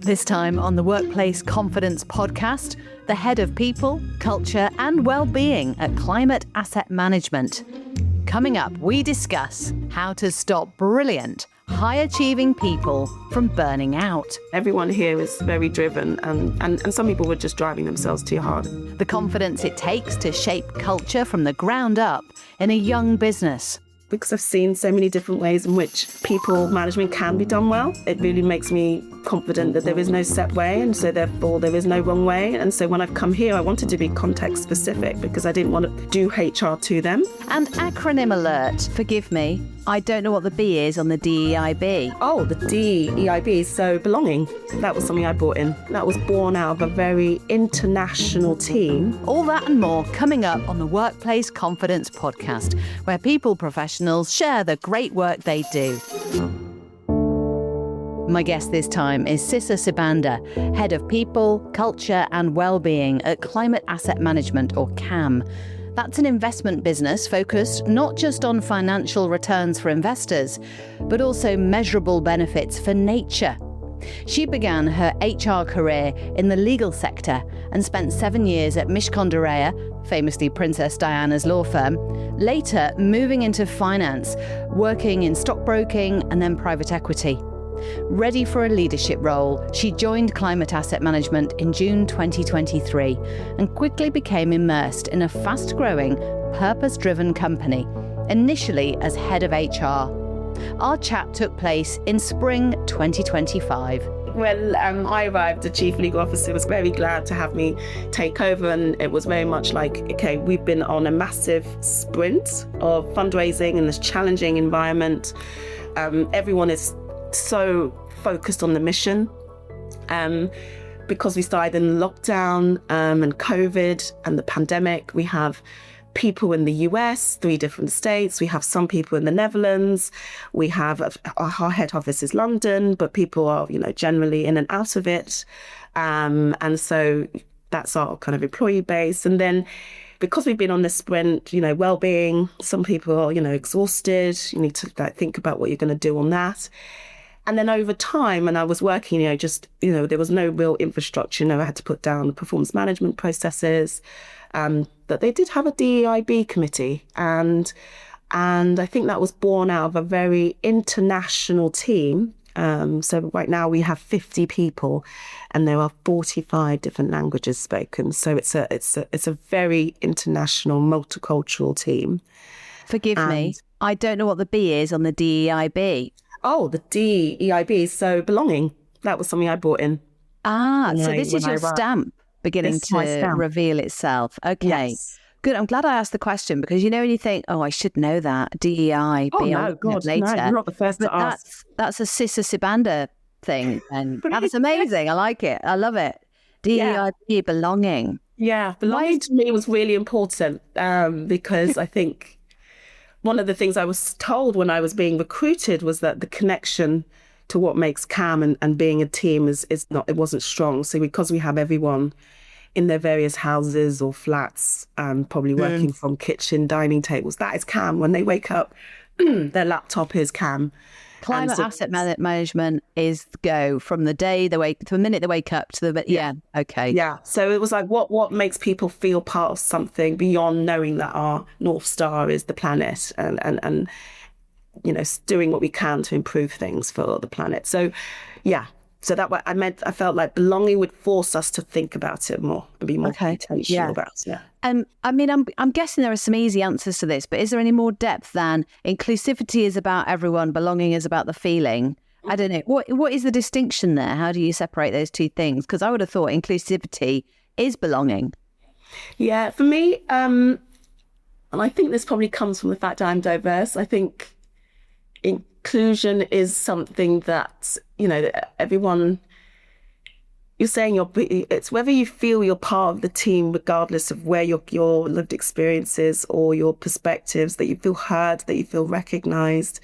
This time on the Workplace Confidence podcast, the head of people, culture and well-being at Climate Asset Management. Coming up, we discuss how to stop brilliant, high-achieving people from burning out. Everyone here is very driven and some people were just driving themselves too hard. The confidence it takes to shape culture from the ground up in a young business. Because I've seen so many different ways in which people management can be done well, it really makes me confident that there is no set way, and so therefore there is no wrong way. And so when I've come here, I wanted to be context specific because I didn't want to do HR to them. And acronym alert, forgive me, I don't know what the B is on the DEIB. Oh, the DEIB, so belonging. That was something I brought in. That was born out of a very international team. All that and more coming up on the Workplace Confidence podcast, where people professionals share the great work they do. My guest this time is Sisa Sibanda, Head of People, Culture and Wellbeing at Climate Asset Management, or CAM. That's an investment business focused not just on financial returns for investors, but also measurable benefits for nature. She began her HR career in the legal sector and spent 7 years at Mishcon de Reya, famously Princess Diana's law firm, later moving into finance, working in stockbroking and then private equity. Ready for a leadership role, she joined Climate Asset Management in June 2023 and quickly became immersed in a fast-growing, purpose-driven company, initially as head of HR. Our chat took place in spring 2025. When I arrived, the chief legal officer was very glad to have me take over, and it was very much like, okay, we've been on a massive sprint of fundraising in this challenging environment. Everyone is so focused on the mission. Because we started in lockdown and COVID and the pandemic, we have people in the US, 3 different states. We have some people in the Netherlands. We have our head office is London, but people are, generally in and out of it. And so that's our kind of employee base. And then because we've been on this sprint, well-being, some people are, exhausted. You need to think about what you're going to do on that. And then over time, and I was working, there was no real infrastructure. I had to put down the performance management processes. But they did have a DEIB committee. And I think that was born out of a very international team. So right now we have 50 people and there are 45 different languages spoken. So it's a very international, multicultural team. Forgive me, I don't know what the B is on the DEIB. Oh, the DEIB, so belonging. That was something I brought in. So this is your stamp beginning to reveal itself. Okay, yes. Good. I'm glad I asked the question because, when you think, I should know that, DEIB. Oh, no, God, later. No, you're not the first to ask. That's a Sisa Sibanda thing. And that's amazing. I like it. I love it. DEIB, belonging. Yeah, belonging to me was really important because I think one of the things I was told when I was being recruited was that the connection to what makes CAM and being a team it wasn't strong. So because we have everyone in their various houses or flats, probably working from kitchen, dining tables, that is CAM. When they wake up, their laptop is CAM. Climate Asset Management is go from the minute they wake up to okay. Yeah. So it was like, what makes people feel part of something beyond knowing that our North Star is the planet and doing what we can to improve things for the planet. So, yeah. So that what I felt like belonging would force us to think about it more and be more intentional about it. Yeah. I'm guessing there are some easy answers to this, but is there any more depth than inclusivity is about everyone, belonging is about the feeling? I don't know. What is the distinction there? How do you separate those two things? Because I would have thought inclusivity is belonging. Yeah, for me, and I think this probably comes from the fact that I'm diverse. I think inclusion is something that, everyone, you're saying it's whether you feel you're part of the team, regardless of where your lived experiences or your perspectives, that you feel heard, that you feel recognized.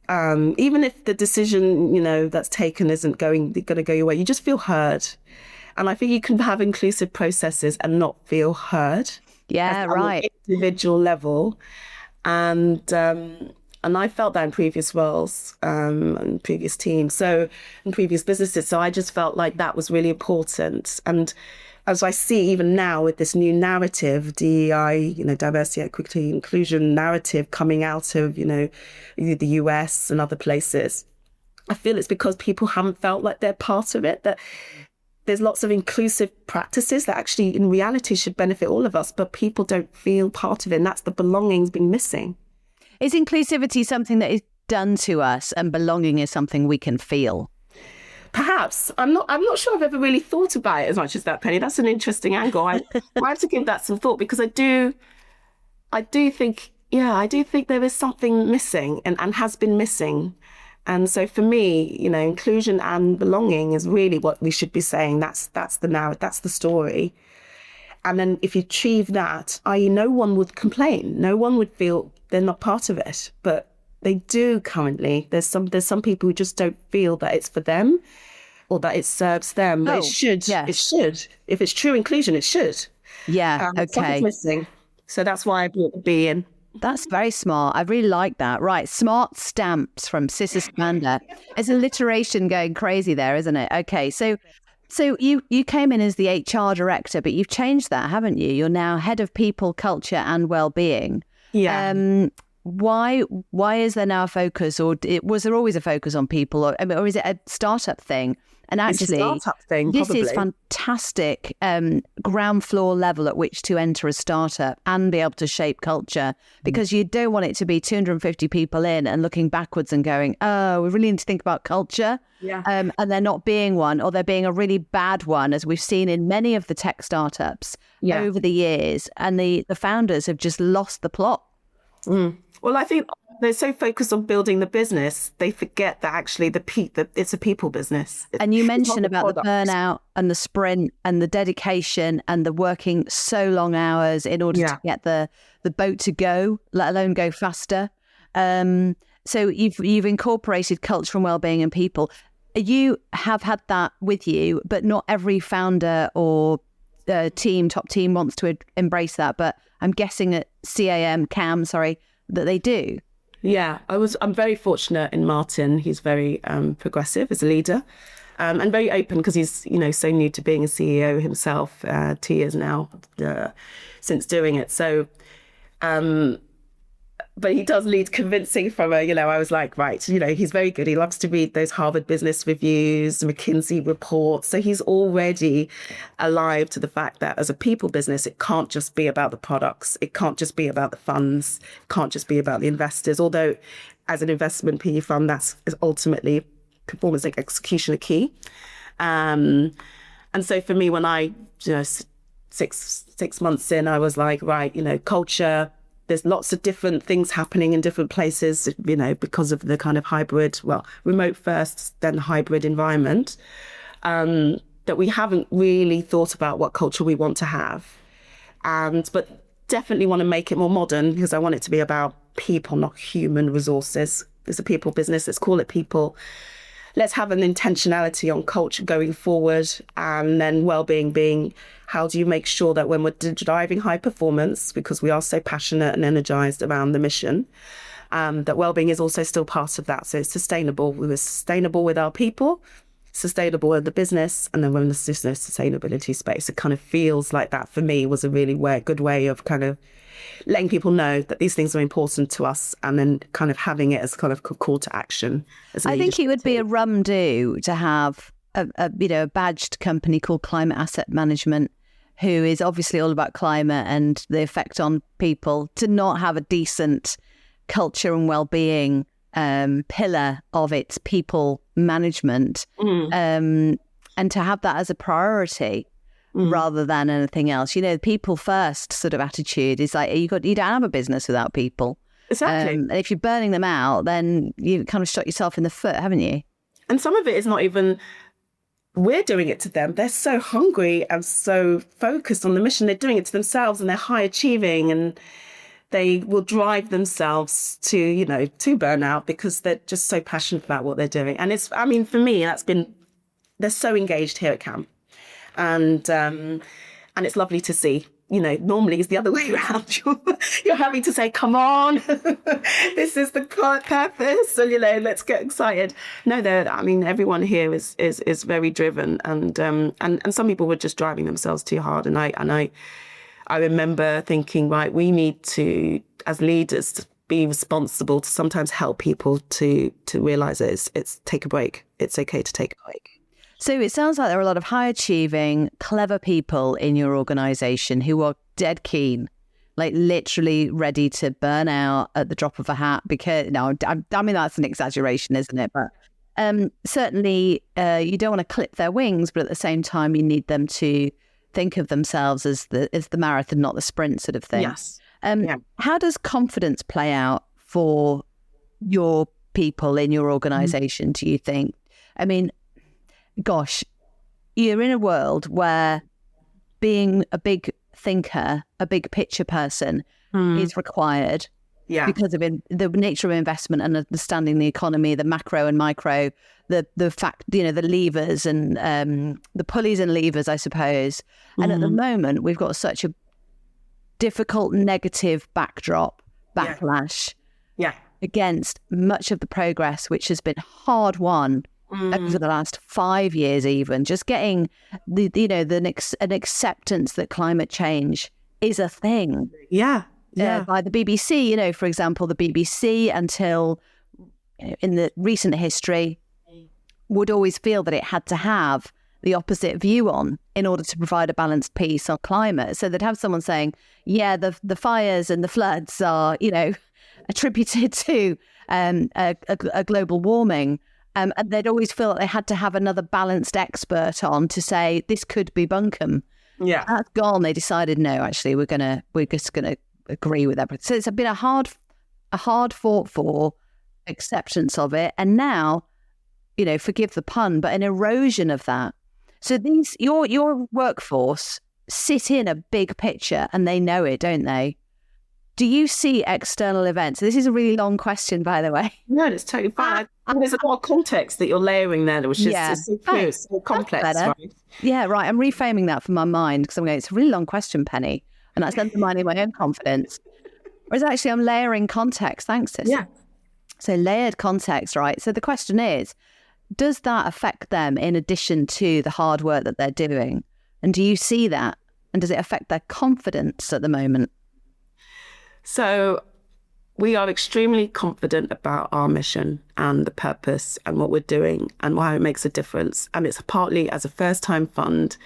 Even if the decision, that's taken isn't going to go your way, you just feel heard. And I think you can have inclusive processes and not feel heard. Yeah, right. On an individual level. And And I felt that in previous roles, and previous teams, so in previous businesses. So I just felt like that was really important. And as I see even now with this new narrative, DEI, diversity, equity, inclusion narrative coming out of, the US and other places, I feel it's because people haven't felt like they're part of it, that there's lots of inclusive practices that actually in reality should benefit all of us, but people don't feel part of it. And that's the belonging's been missing. Is inclusivity something that is done to us and belonging is something we can feel? Perhaps. I'm not sure I've ever really thought about it as much as that, Penny. That's an interesting angle. I have to give that some thought, because I do think there is something missing and has been missing. And so for me, inclusion and belonging is really what we should be saying. That's the story. And then if you achieve that, i.e. no one would complain. No one would feel they're not part of it. But they do currently. There's some people who just don't feel that it's for them or that it serves them. But it should. Yes. It should. If it's true inclusion, it should. Yeah, okay. Something's missing. So that's why I brought the B in. That's very smart. I really like that. Right. Smart stamps from Sisa Sibanda. There's alliteration going crazy there, isn't it? Okay. So you came in as the HR director, but you've changed that, haven't you? You're now head of people, culture and well-being. Yeah. Why is there now a focus, or was there always a focus on people, or is it a startup thing? And actually, it's a startup thing, this probably. Is fantastic ground floor level at which to enter a startup and be able to shape culture, because you don't want it to be 250 people in and looking backwards and going, oh, we really need to think about culture. Yeah. And there not being one, or there being a really bad one, as we've seen in many of the tech startups over the years. And the founders have just lost the plot. Mm. Well, I think they're so focused on building the business, they forget that actually that it's a people business. And you mentioned about the burnout and the sprint and the dedication and the working so long hours in order to get the boat to go, let alone go faster. So you've incorporated culture and wellbeing and people. You have had that with you, but not every founder or top team wants to embrace that. But I'm guessing at CAM, that they do. Yeah, I'm very fortunate in Martin. He's very progressive as a leader, and very open, because he's so new to being a CEO himself. 2 years now since doing it. So, but he does lead convincing from I was like, right, he's very good. He loves to read those Harvard Business Reviews, McKinsey reports. So he's already alive to the fact that as a people business, it can't just be about the products. It can't just be about the funds. It can't just be about the investors. Although as an investment PE fund, that's is ultimately performance and execution are key. And so for me, when I, 6 months in, I was like, right, culture, there's lots of different things happening in different places, because of the kind of hybrid, remote first, then hybrid environment, that we haven't really thought about what culture we want to have. But definitely want to make it more modern, because I want it to be about people, not human resources. It's a people business. Let's call it people. Let's have an intentionality on culture going forward, and then well-being being, how do you make sure that when we're driving high performance, because we are so passionate and energized around the mission, that well-being is also still part of that. So it's sustainable. We were sustainable with our people, sustainable with the business, and then when the sustainability space, it kind of feels like that for me was a really good way of kind of letting people know that these things are important to us, and then kind of having it as kind of a call to action. I think it would be a rum do to have a badged company called Climate Asset Management, who is obviously all about climate and the effect on people, to not have a decent culture and well-being pillar of its people management, and to have that as a priority. Rather than anything else. People first sort of attitude is like, you don't have a business without people. Exactly. And if you're burning them out, then you kind of shot yourself in the foot, haven't you? And some of it is not even we're doing it to them. They're so hungry and so focused on the mission. They're doing it to themselves, and they're high achieving, and they will drive themselves to burnout, because they're just so passionate about what they're doing. And for me, they're so engaged here at CAM. And it's lovely to see. normally it's the other way around. You're having to say, come on, this is the purpose. So, let's get excited. No, everyone here is very driven, and some people were just driving themselves too hard. And I remember thinking, right, we need to, as leaders, to be responsible to sometimes help people to realize that it's take a break. It's okay to take a break. So it sounds like there are a lot of high achieving, clever people in your organisation who are dead keen, like literally ready to burn out at the drop of a hat. Because that's an exaggeration, isn't it? But certainly you don't want to clip their wings, but at the same time you need them to think of themselves as the marathon, not the sprint sort of thing. Yes. How does confidence play out for your people in your organisation, do you think? I mean, gosh, you're in a world where being a big thinker, a big picture person is required because of the nature of investment and understanding the economy, the macro and micro, the fact, the levers and the pulleys and levers, I suppose. And at the moment, we've got such a difficult negative backlash against much of the progress, which has been hard won over the last 5 years, even just getting an acceptance that climate change is a thing. By the BBC, for example, the BBC until in the recent history would always feel that it had to have the opposite view on in order to provide a balanced piece on climate. So they'd have someone saying, the fires and the floods are, attributed to a global warming. And they'd always feel that they had to have another balanced expert on to say this could be bunkum. Yeah, that's gone. They decided no, actually, we're just gonna agree with everything. So it's been a hard fought for acceptance of it, and now, forgive the pun, but an erosion of that. So your workforce sit in a big picture, and they know it, don't they? Do you see external events? This is a really long question, by the way. No, it's totally fine. There's a lot of context that you're layering there, which is so cute. It's so complex, right? Yeah, right. I'm reframing that for my mind because I'm going, it's a really long question, Penny. And that's undermining my own confidence. Whereas actually I'm layering context. Thanks, Sis. Yeah. So layered context, right? So the question is, does that affect them in addition to the hard work that they're doing? And do you see that? And does it affect their confidence at the moment? So we are extremely confident about our mission and the purpose and what we're doing and why it makes a difference. And it's partly as a first-time fund.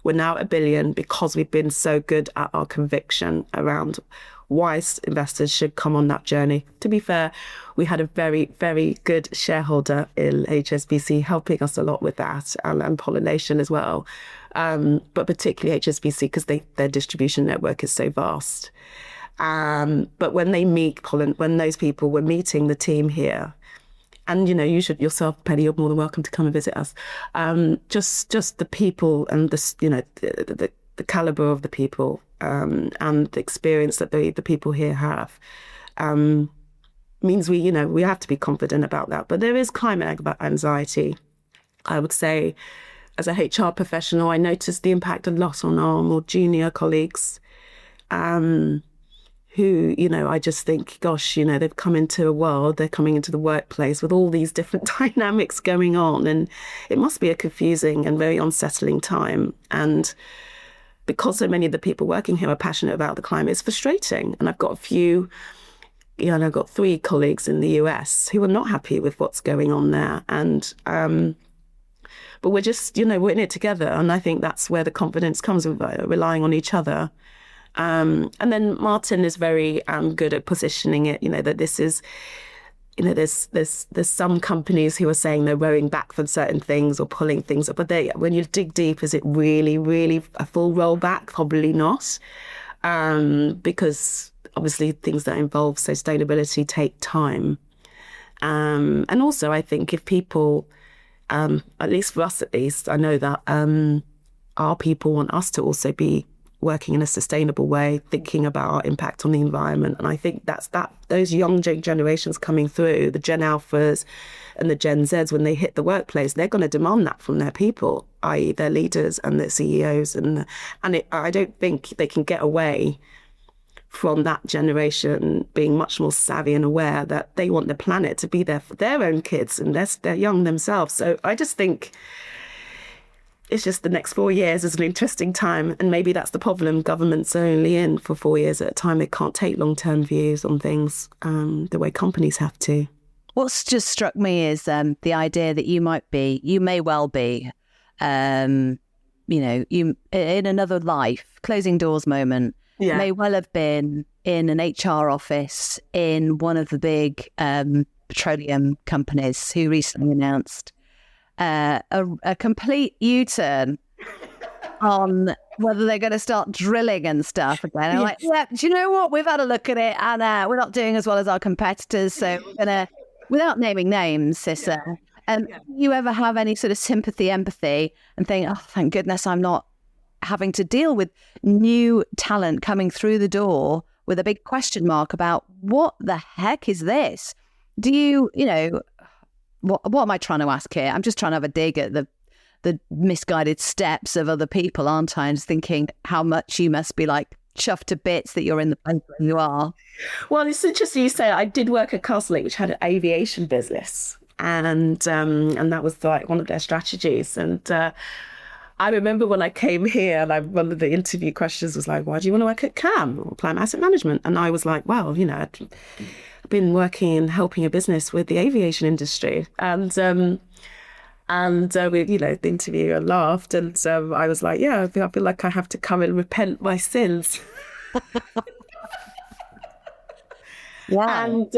We're now at $1 billion because we've been so good at our conviction around why investors should come on that journey. To be fair, we had a very, very good shareholder in HSBC helping us a lot with that, and Pollination as well. But particularly HSBC because their distribution network is so vast. But when they meet when those people were meeting the team here, and you should yourself, Penny, you're more than welcome to come and visit us. Just the people and the caliber of the people and the experience that the people here have means we have to be confident about that. But there is climate anxiety. I would say, as a HR professional, I noticed the impact a lot on our more junior colleagues. Who, I just think, gosh, they've come into a world, they're coming into the workplace with all these different dynamics going on. And it must be a confusing and very unsettling time. And because so many of the people working here are passionate about the climate, it's frustrating. And I've got I've got 3 colleagues in the US who are not happy with what's going on there. And, but we're just, we're in it together. And I think that's where the confidence comes with relying on each other. And then Martin is very good at positioning it, that this is, there's some companies who are saying they're rowing back from certain things or pulling things up. But when you dig deep, is it really, really a full rollback? Probably not. Because obviously things that involve sustainability take time. And also I think if people, at least for us I know that our people want us to also be working in a sustainable way, thinking about our impact on the environment. And I think those young generations coming through, the Gen Alphas and the Gen Zs, when they hit the workplace, they're going to demand that from their people, i.e. their leaders and their CEOs. I don't think they can get away from that generation being much more savvy and aware that they want the planet to be there for their own kids, and they're young themselves. So I just think it's just the next 4 years is an interesting time. And maybe that's the problem. Governments are only in for 4 years at a time. They can't take long-term views on things the way companies have to. What's just struck me is the idea that you may well be, you in another life, closing doors moment, may well have been in an HR office in one of the big petroleum companies who recently announced a complete U-turn on whether they're going to start drilling and stuff again. I'm like, yeah, do you know what? We've had a look at it and we're not doing as well as our competitors. So we're going to, without naming names, Sisa, do you ever have any sort of sympathy, empathy and think, oh, thank goodness I'm not having to deal with new talent coming through the door with a big question mark about what the heck is this? Do you, what am I trying to ask here? I'm just trying to have a dig at the misguided steps of other people, aren't I? And just thinking how much you must be like chuffed to bits that you're in the place where you are. Well, it's interesting you say I did work at Castlelake, which had an aviation business, and that was like one of their strategies. And I remember when I came here, and one of the interview questions was like, "Why do you want to work at CAM or Climate Asset Management?" And I was like, "Well, I've been working and helping a business with the aviation industry," and we, the interviewer laughed, and I was like, "Yeah, I feel like I have to come and repent my sins." Yeah. And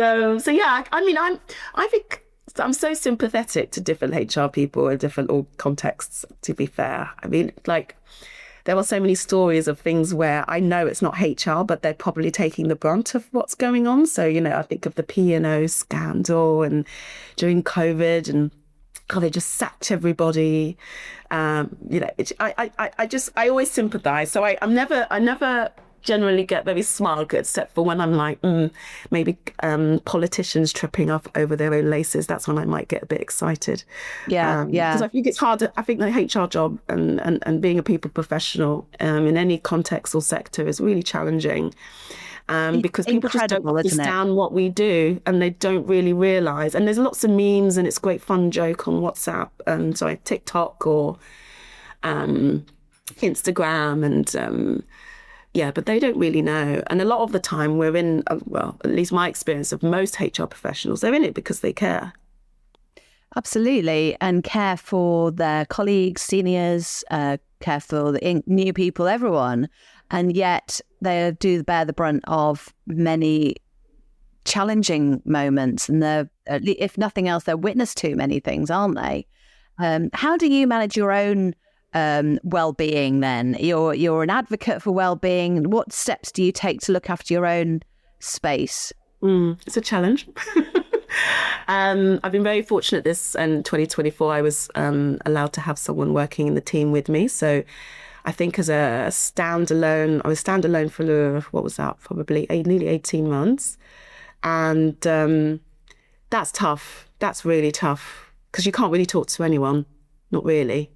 I think I'm so sympathetic to different HR people in different contexts, to be fair. I mean, like, there are so many stories of things where I know it's not HR, but they're probably taking the brunt of what's going on. So, I think of the P&O scandal and during COVID and how they just sacked everybody. I always sympathise. So I never generally get very smart, except for when I'm like, maybe politicians tripping up over their own laces. That's when I might get a bit excited. Yeah. Because I think it's hard. I think the HR job and being a people professional in any context or sector is really challenging. Because people just don't understand what we do, and they don't really realise. And there's lots of memes, and it's a great fun joke on WhatsApp and TikTok or Instagram, and but they don't really know. And a lot of the time we're in, at least my experience of most HR professionals, they're in it because they care. Absolutely. And care for their colleagues, seniors, care for the new people, everyone. And yet they do bear the brunt of many challenging moments. And they're, if nothing else, they're witness to many things, aren't they? How do you manage your own well-being then? You're an advocate for well-being. What steps do you take to look after your own space? It's a challenge. I've been very fortunate this in 2024. I was allowed to have someone working in the team with me. So I think as I was standalone for, what was that, probably nearly 18 months. And that's tough. That's really tough because you can't really talk to anyone, not really.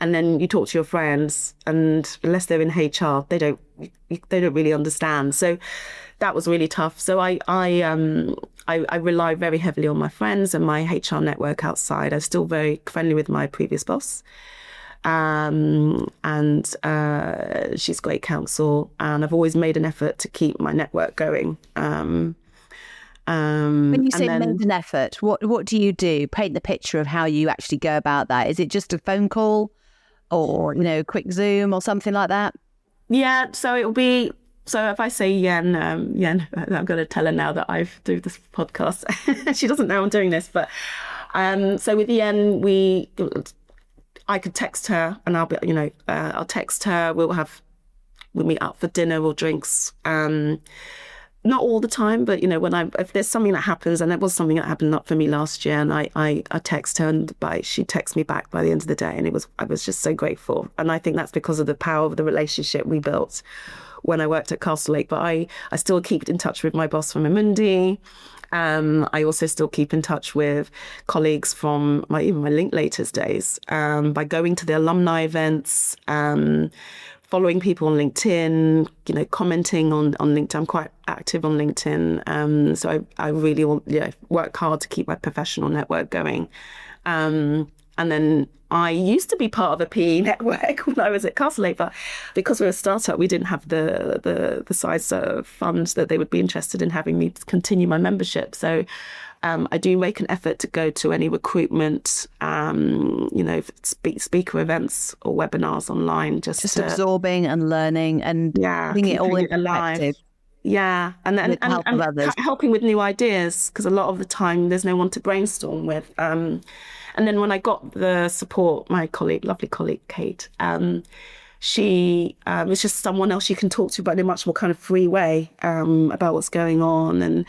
And then you talk to your friends, and unless they're in HR, they don't really understand. So that was really tough. So I rely very heavily on my friends and my HR network outside. I'm still very friendly with my previous boss. And she's great counsel, and I've always made an effort to keep my network going. When you say made an effort, what do you do? Paint the picture of how you actually go about that. Is it just a phone call or, quick Zoom or something like that? Yeah, so it'll be, so if I say Yen, I'm going to tell her now that I've do this podcast. She doesn't know I'm doing this, but so with Yen, I could text her, and I'll be, I'll text her. We'll meet up for dinner or drinks. not all the time, but if there's something that happens, and it was something that happened not for me last year, and I text her, and she texts me back by the end of the day, and I was just so grateful. And I think that's because of the power of the relationship we built when I worked at Castlelake. But I still keep in touch with my boss from Amundi. I also still keep in touch with colleagues from even my Linklaters days, by going to the alumni events, following people on LinkedIn, commenting on LinkedIn. I'm quite active on LinkedIn. So I really work hard to keep my professional network going. And then I used to be part of a PE network when I was at Castlelake, but because we're a startup, we didn't have the size of funds that they would be interested in having me continue my membership. So I do make an effort to go to any recruitment, speaker events or webinars online. Just absorbing and learning and putting it all in perspective. Yeah, and helping with new ideas, because a lot of the time there's no one to brainstorm with. And then when I got the support, my lovely colleague Kate, she was just someone else you can talk to, but in a much more kind of free way about what's going on. And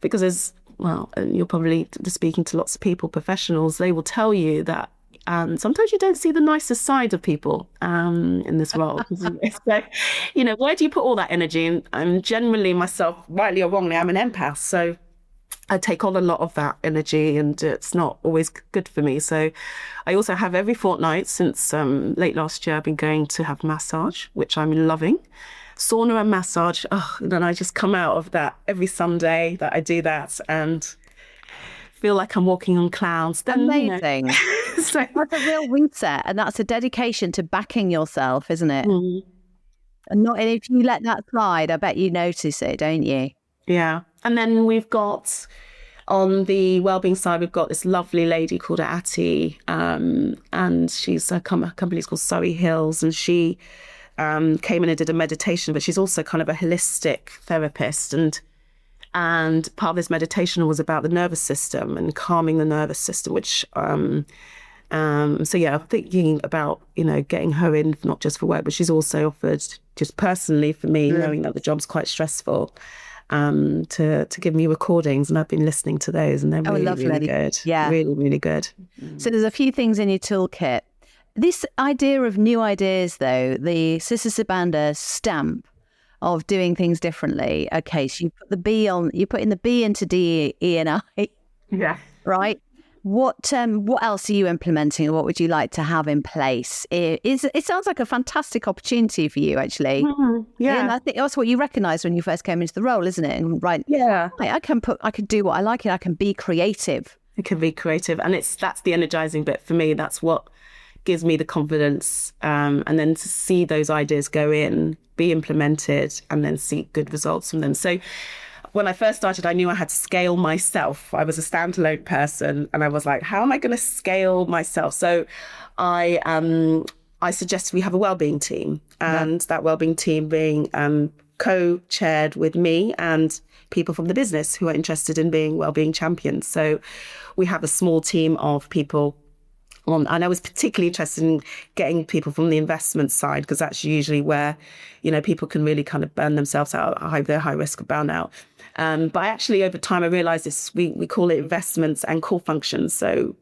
because and you're probably speaking to lots of people, professionals, they will tell you that sometimes you don't see the nicest side of people in this role. So, where do you put all that energy? And I'm generally myself, rightly or wrongly, I'm an empath. So I take on a lot of that energy, and it's not always good for me. So I also have every fortnight since late last year, I've been going to have massage, which I'm loving. Sauna and massage. And then I just come out of that every Sunday that I do that and feel like I'm walking on clouds. Then, amazing. So that's a real reset, and that's a dedication to backing yourself, isn't it? Mm. And if you let that slide, I bet you notice it, don't you? Yeah. And then we've got, on the wellbeing side, we've got this lovely lady called Ati, and she's her company's called Surrey Hills, and she came in and did a meditation, but she's also kind of a holistic therapist, and part of this meditation was about the nervous system and calming the nervous system, which I'm thinking about getting her in, not just for work, but she's also offered just personally for me, knowing that the job's quite stressful, to give me recordings, and I've been listening to those, and they're really good. Yeah, really, really good. So there's a few things in your toolkit. This idea of new ideas, though, the Sisa Sibanda stamp of doing things differently. Okay, so you put in the B into D, E, and I. Yeah. Right. What else are you implementing, or what would you like to have in place? It sounds like a fantastic opportunity for you, actually. Mm-hmm. Yeah. And I think that's what you recognised when you first came into the role, isn't it? And yeah. I can do what I like, and I can be creative. It can be creative, and that's the energizing bit for me. That's what gives me the confidence, and then to see those ideas go in, be implemented, and then see good results from them. So when I first started, I knew I had to scale myself. I was a standalone person, and I was like, how am I going to scale myself? So I suggested we have a wellbeing team, and that wellbeing team being co-chaired with me and people from the business who are interested in being wellbeing champions. So we have a small team of people on, and I was particularly interested in getting people from the investment side, because that's usually where, people can really kind of burn themselves out, they're high risk of burnout. But actually over time, I realized this, we call it investments and core functions. So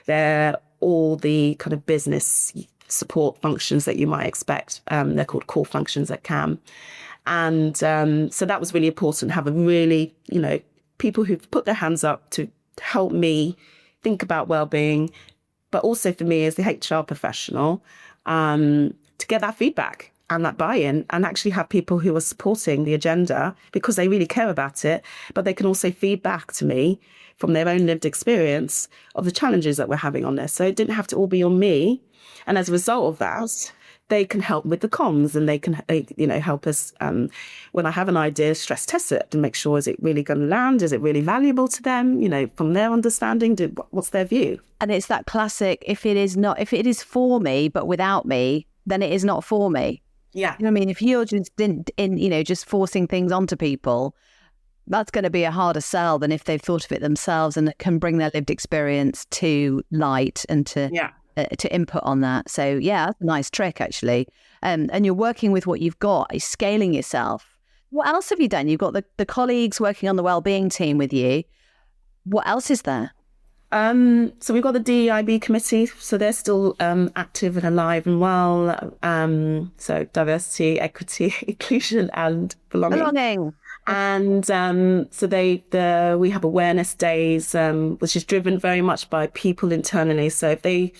they're all the kind of business support functions that you might expect. They're called core functions at CAM. And so that was really important, have a really, people who've put their hands up to help me think about well-being, but also for me as the HR professional, to get that feedback and that buy-in, and actually have people who are supporting the agenda because they really care about it, but they can also feed back to me from their own lived experience of the challenges that we're having on this. So it didn't have to all be on me. And as a result of that, they can help with the comms, and they can, help us when I have an idea, stress test it and make sure, is it really going to land? Is it really valuable to them? From their understanding, what's their view? And it's that classic, if it is for me, but without me, then it is not for me. Yeah. You know what I mean? If you're just just forcing things onto people, that's going to be a harder sell than if they've thought of it themselves and can bring their lived experience to light and to input on that. So yeah, that's a nice trick actually. And you're working with what you've got, is scaling yourself. What else have you done? You've got the colleagues working on the wellbeing team with you. What else is there? So we've got the DEIB committee, so they're still active and alive and well. So diversity, equity, inclusion, and belonging. And so we have awareness days, which is driven very much by people internally. So if they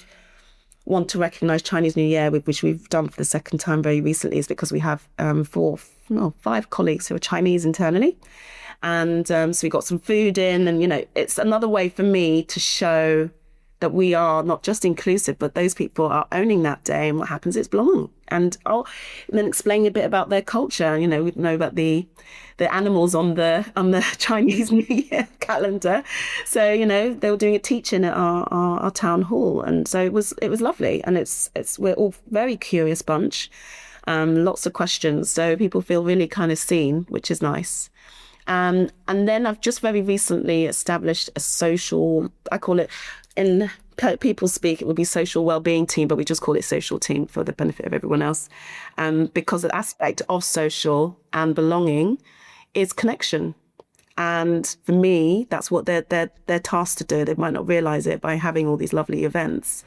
want to recognise Chinese New Year, which we've done for the second time very recently, is because we have 5 colleagues who are Chinese internally. And so we got some food in, and, it's another way for me to show that we are not just inclusive, but those people are owning that day, and what happens is belong. And then explain a bit about their culture. We know about the animals on the Chinese New Year calendar. So, they were doing a teach-in at our town hall. And so it was lovely. And we're all very curious bunch, lots of questions. So people feel really kind of seen, which is nice. And then I've just very recently established a social, I call it, in people speak, it would be social wellbeing team, but we just call it social team for the benefit of everyone else. Because the aspect of social and belonging is connection. And for me, that's what they're tasked to do. They might not realize it by having all these lovely events,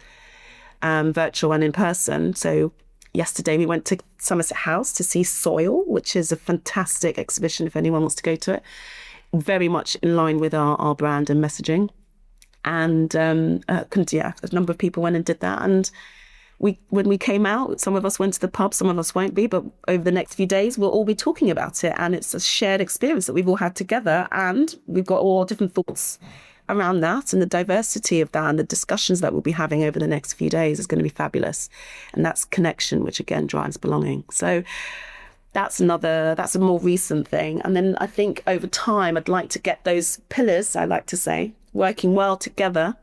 virtual and in person. So yesterday we went to Somerset House to see Soil, which is a fantastic exhibition if anyone wants to go to it. Very much in line with our brand and messaging. And a number of people went and did that. And when we came out, some of us went to the pub, some of us won't be, but over the next few days, we'll all be talking about it. And it's a shared experience that we've all had together. And we've got all different thoughts around that, and the diversity of that and the discussions that we'll be having over the next few days is going to be fabulous. And that's connection, which again drives belonging. So that's a more recent thing. And then I think over time, I'd like to get those pillars, I like to say, working well together,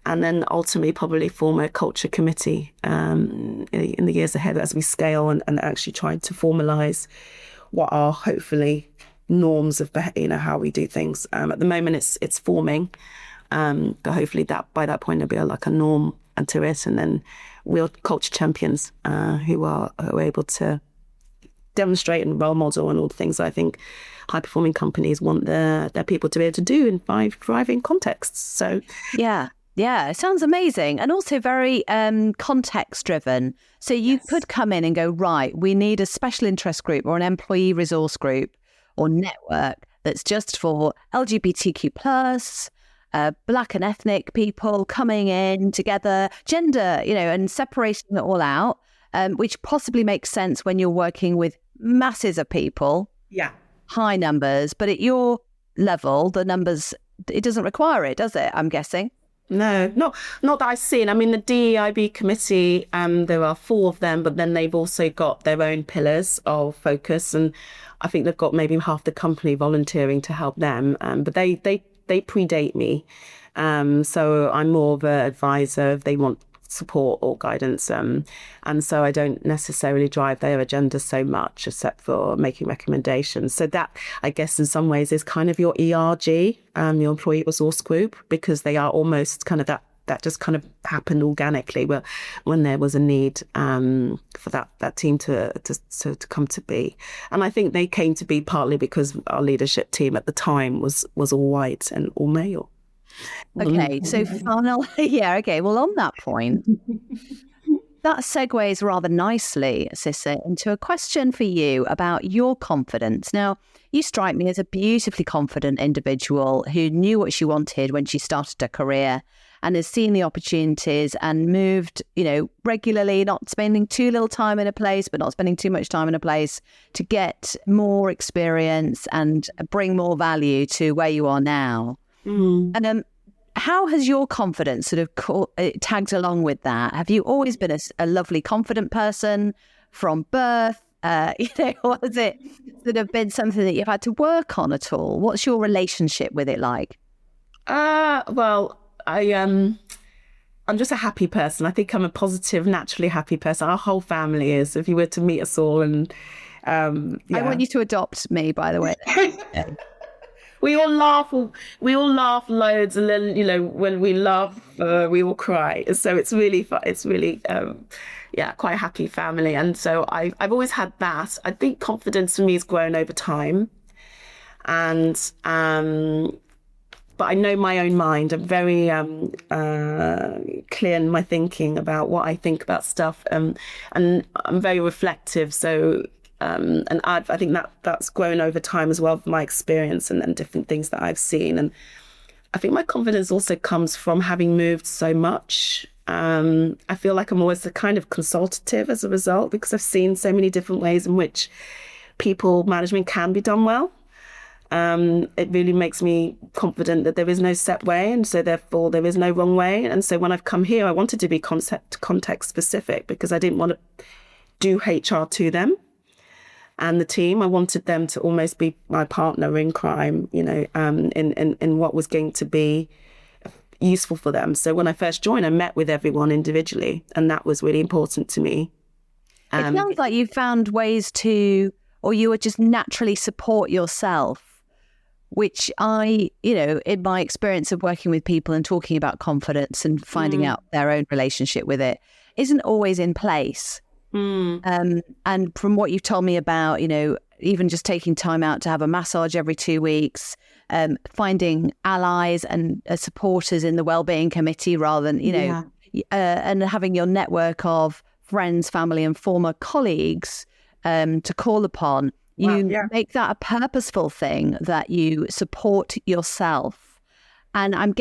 and then ultimately probably form a culture committee in the years ahead as we scale and actually try to formalise what are hopefully norms of how we do things. At the moment it's forming, but hopefully that by that point there'll be like a norm to it, and then real culture champions who are able to demonstrate and role model and all the things I think high performing companies want their people to be able to do in 5 thriving contexts. So yeah, it sounds amazing, and also very context driven. So you could come in and go, right, we need a special interest group or an employee resource group or network that's just for LGBTQ plus, Black and ethnic people coming in together, gender, and separating it all out, which possibly makes sense when you're working with masses of people, high numbers. But at your level, the numbers, it doesn't require it, does it? I'm guessing. No, not that I've seen. I mean, the DEIB committee, there are 4 of them, but then they've also got their own pillars of focus, and I think they've got maybe half the company volunteering to help them. But they predate me, so I'm more of an advisor if they want support or guidance, and so I don't necessarily drive their agenda so much, except for making recommendations. So that, I guess, in some ways is kind of your ERG, your employee resource group, because they are almost kind of that just kind of happened organically when there was a need for that team to come to be. And I think they came to be partly because our leadership team at the time was all white and all male. Okay, so final, okay. Well, on that point, that segues rather nicely, Sisa, into a question for you about your confidence. Now, you strike me as a beautifully confident individual who knew what she wanted when she started her career and has seen the opportunities and moved, regularly, not spending too little time in a place, but not spending too much time in a place to get more experience and bring more value to where you are now. And how has your confidence sort of tagged along with that? Have you always been a lovely, confident person from birth? Or has it sort of been something that you've had to work on at all? What's your relationship with it like? Well, I'm just a happy person. I think I'm a positive, naturally happy person. Our whole family is. If you were to meet us all, and I want you to adopt me, by the way. We all laugh loads, and then when we laugh, we all cry. So it's really fun. It's really quite a happy family. And so I've always had that. I think confidence for me has grown over time. And but I know my own mind. I'm very clear in my thinking about what I think about stuff, and I'm very reflective. So and I think that's grown over time as well, from my experience and different things that I've seen. And I think my confidence also comes from having moved so much. I feel like I'm always a kind of consultative as a result, because I've seen so many different ways in which people management can be done well. It really makes me confident that there is no set way, and so therefore there is no wrong way. And so when I've come here, I wanted to be context specific, because I didn't want to do HR to them and the team. I wanted them to almost be my partner in crime, in what was going to be useful for them. So when I first joined, I met with everyone individually, and that was really important to me. It sounds like you found ways to, or you would just naturally support yourself, which in my experience of working with people and talking about confidence and finding out their own relationship with it, isn't always in place. And from what you've told me about, even just taking time out to have a massage every 2 weeks, finding allies and supporters in the wellbeing committee rather than, and having your network of friends, family and former colleagues to call upon. Make that a purposeful thing, that you support yourself. And I'm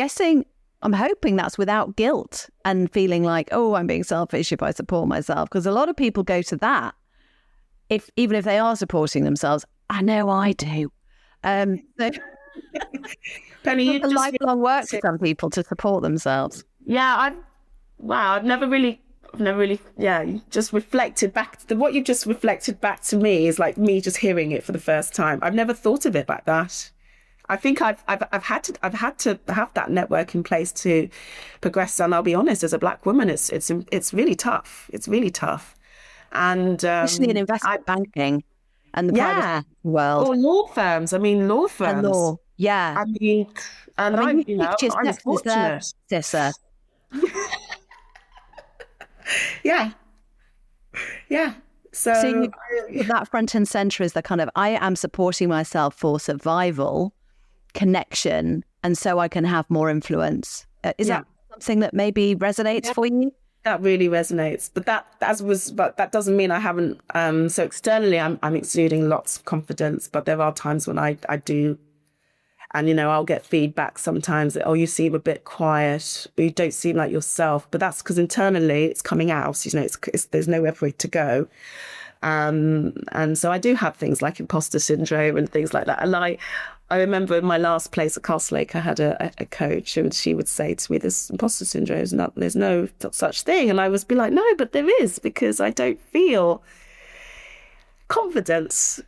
hoping that's without guilt and feeling like, oh, I'm being selfish if I support myself. Because a lot of people go to that, even if they are supporting themselves. I know I do. So Penny, it's a lifelong work for some people to support themselves. Yeah, I've never really, just reflected back. What you just reflected back to me is like me just hearing it for the first time. I've never thought of it like that. I think I've had to have that network in place to progress. And I'll be honest, as a Black woman, it's really tough. It's really tough. And especially in investment banking and the private world, or law firms. Law firms and law. Yeah. I'm fortunate, Sisa. Yeah. So you put that front and center is the kind of, I am supporting myself for survival, connection, and so I can have more influence. Is that something that maybe resonates for you? That really resonates, but that doesn't mean I haven't. So externally, I'm exuding lots of confidence, but there are times when I do, and I'll get feedback sometimes that, oh, you seem a bit quiet, or you don't seem like yourself. But that's because internally it's coming out. There's nowhere for it to go. And so I do have things like imposter syndrome and things like that. And I remember in my last place at Castlelake, I had a coach, and she would say to me, "This imposter syndrome there's no such thing." And I would be like, "No, but there is, because I don't feel confidence."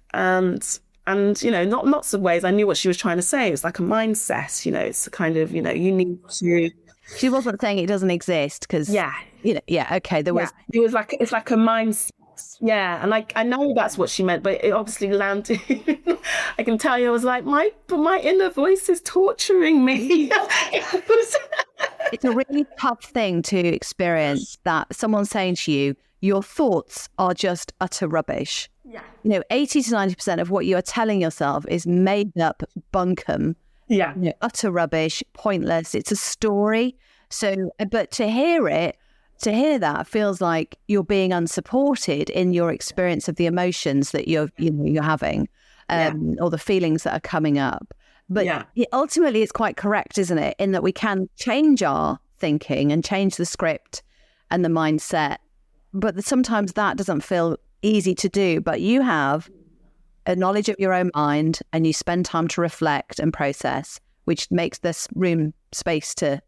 And not lots of ways. I knew what she was trying to say. It was like a mindset. It's a kind of, you need to. She wasn't saying it doesn't exist, because okay, there was. It was like, it's like a mindset. Yeah, and I know that's what she meant, but it obviously landed. I can tell you, I was like, my inner voice is torturing me. It's a really tough thing to experience, that someone's saying to you, your thoughts are just utter rubbish. Yeah. 80 to 90% of what you are telling yourself is made up bunkum. Yeah. Utter rubbish, pointless. It's a story. So, but to hear that feels like you're being unsupported in your experience of the emotions that you're having, or the feelings that are coming up. But ultimately, it's quite correct, isn't it? In that we can change our thinking and change the script and the mindset, but sometimes that doesn't feel easy to do. But you have a knowledge of your own mind, and you spend time to reflect and process, which makes this room space to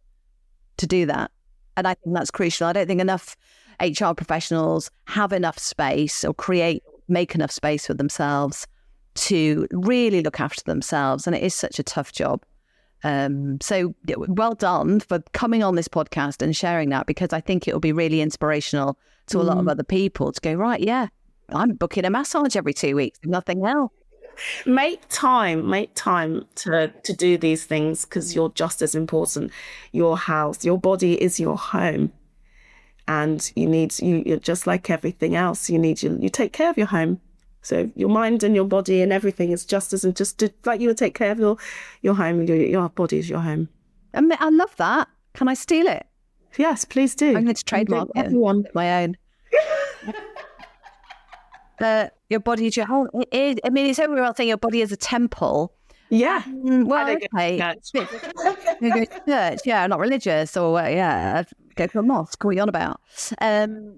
do that. And I think that's crucial. I don't think enough HR professionals have enough space or make enough space for themselves to really look after themselves. And it is such a tough job. So well done for coming on this podcast and sharing that, because I think it will be really inspirational to a lot of other people to go, right, yeah, I'm booking a massage every 2 weeks, nothing else. Make time to do these things, because you're just as important. Your house, your body is your home. And you're just like everything else. You take care of your home. So your mind and your body and everything is just like you would take care of your home. Your body is your home. I love that. Can I steal it? Yes, please do. I'm going to trademark everyone my own. Your body is your home. It's everyone saying your body is a temple. Yeah. Well, okay. You go to church, yeah, not religious, or go to a mosque. What are you on about?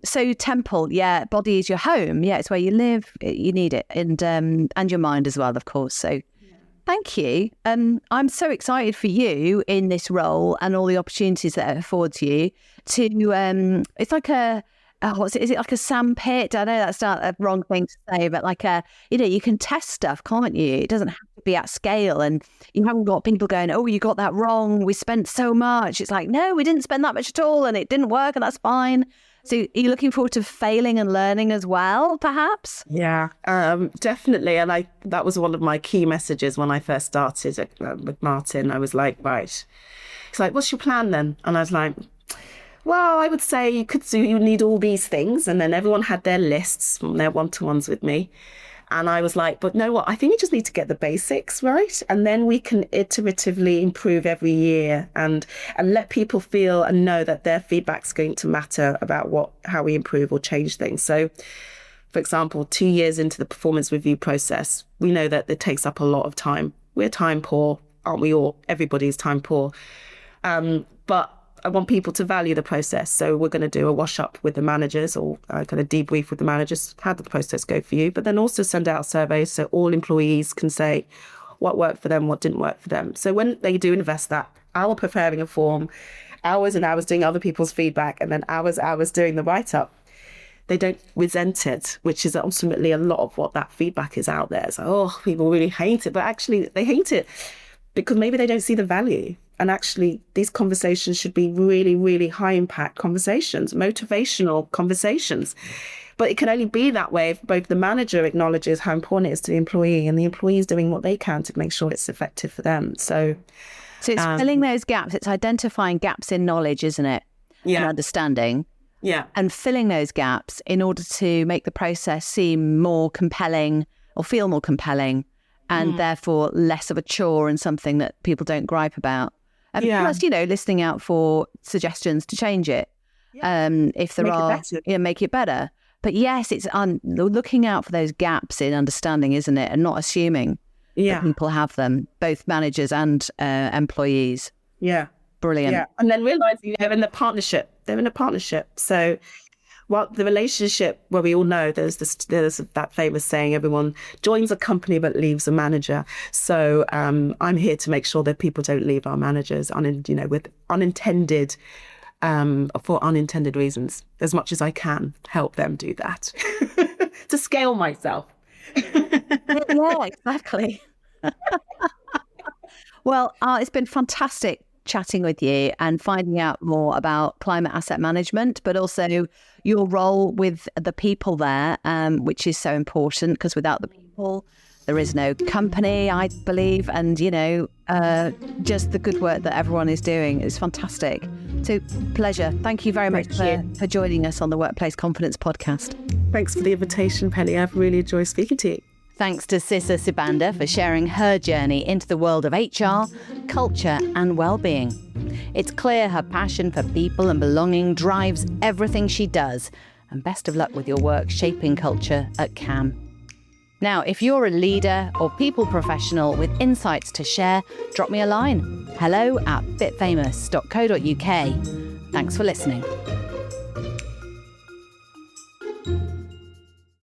So temple, yeah, body is your home. Yeah, it's where you live. You need it, and your mind as well, of course. So, thank you. I'm so excited for you in this role and all the opportunities that it affords you to. It's like a. Is it like a sandpit? I know that's not a wrong thing to say, but like you can test stuff, can't you? It doesn't have to be at scale, and you haven't got people going, "Oh, you got that wrong. We spent so much." It's like, no, we didn't spend that much at all, and it didn't work, and that's fine. So, are you looking forward to failing and learning as well, perhaps? Yeah, definitely. And that was one of my key messages when I first started with Martin. I was like, right. He's like, "What's your plan then?" And I was like, well, I would say you need all these things. And then everyone had their lists from their one-to-ones with me. And I was like, but no, what? I think we just need to get the basics right. And then we can iteratively improve every year and let people feel and know that their feedback's going to matter about how we improve or change things. So, for example, 2 years into the performance review process, we know that it takes up a lot of time. We're time poor, aren't we all? Everybody's time poor. But I want people to value the process. So we're going to do a wash up with the managers or kind of debrief with the managers. How did the process go for you? But then also send out surveys so all employees can say what worked for them, what didn't work for them. So when they do invest that hour preparing a form, hours and hours doing other people's feedback, and then hours doing the write-up, they don't resent it, which is ultimately a lot of what that feedback is out there. It's like, oh, people really hate it. But actually they hate it because maybe they don't see the value. And actually, these conversations should be really, really high impact conversations, motivational conversations. But it can only be that way if both the manager acknowledges how important it is to the employee and the employee is doing what they can to make sure it's effective for them. So it's filling those gaps. It's identifying gaps in knowledge, isn't it? Yeah. And understanding. Yeah. And filling those gaps in order to make the process seem more compelling or feel more compelling and therefore less of a chore and something that people don't gripe about. And plus, listening out for suggestions to change it. If there make it better. But yes, it's looking out for those gaps in understanding, isn't it? And not assuming that people have them, both managers and employees. Yeah. Brilliant. Yeah. And then realising they're in a partnership. So the relationship where we all know there's that famous saying, everyone joins a company but leaves a manager. So I'm here to make sure that people don't leave our managers with unintended reasons, as much as I can help them do that to scale myself. Yeah, exactly. Well, it's been fantastic chatting with you and finding out more about climate asset management, but also your role with the people there, which is so important because without the people, there is no company, I believe. And, just the good work that everyone is doing is fantastic. So pleasure. Thank you very much for joining us on the Workplace Confidence podcast. Thanks for the invitation, Penny. I've really enjoyed speaking to you. Thanks to Sisa Sibanda for sharing her journey into the world of HR, culture and well-being. It's clear her passion for people and belonging drives everything she does. And best of luck with your work shaping culture at CAM. Now, if you're a leader or people professional with insights to share, drop me a line. hello@bitfamous.co.uk. Thanks for listening.